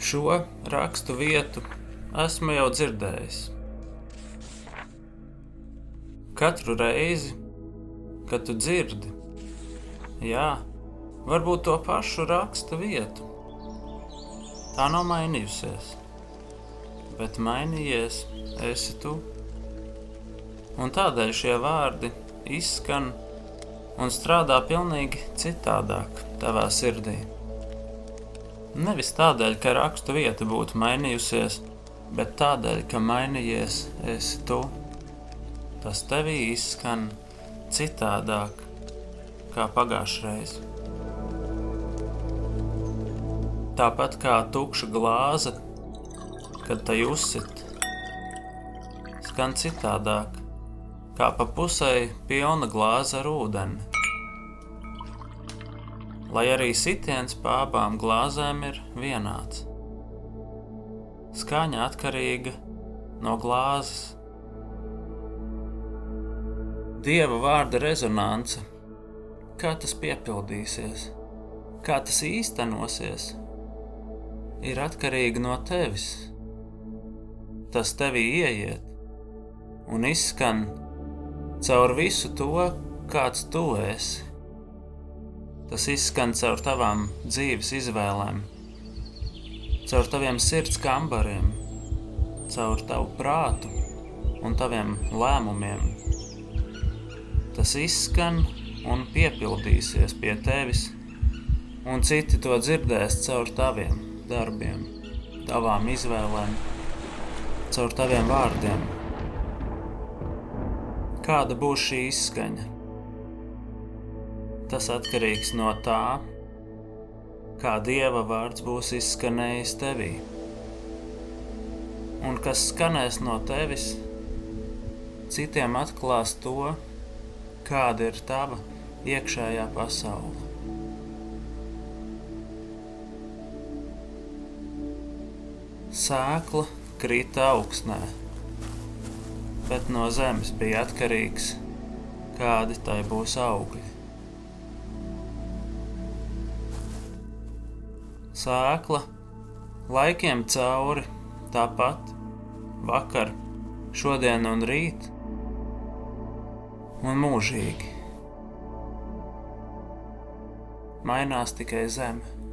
Šo rakstu vietu esmu jau dzirdējis. Katru reizi, kad tu dzirdi, jā, varbūt to pašu raksta vietu. Tā nav mainījusies, bet mainījies esi tu. Un tādēļ šie vārdi izskan un strādā pilnīgi citādāk tavā sirdī. Nevis tādēļ, ka rakstu vieta būtu mainījusies, bet tādēļ, ka mainījies esi tu. Tas tevī izskan citādāk kā pagājušreiz. Tāpat kā tukša glāze, kad tai uzsit, skan citādāk kā pa pusei pilna glāze ar ūdeni. Lai arī sitiens pa abām glāzēm ir vienāds. Skaņa atkarīga no glāzes. Dieva vārda rezonance, kā tas piepildīsies, kā tas īstenosies, ir atkarīga no tevis. Tas tevī ieiet un izskan caur visu to, kāds tu esi. Tas izskan caur tavām dzīves izvēlēm, caur taviem sirds kambariem, caur tavu prātu un taviem lēmumiem. Tas izskan un piepildīsies pie tevis, un citi to dzirdēs caur taviem darbiem, tavām izvēlēm, caur taviem vārdiem. Kāda būs šī izskaņa? Tas atkarīgs no tā, kā Dieva vārds būs izskanējis tevī. Un kas skanēs no tevis, citiem atklās to, kāda ir tava iekšējā pasaule. Sēkla krita augsnē, bet no zemes bija atkarīgs, kādi tai būs augļi. Sēkla laikiem cauri, tāpat, vakar, šodien un rīt, un mūžīgi. Mainās tikai zeme.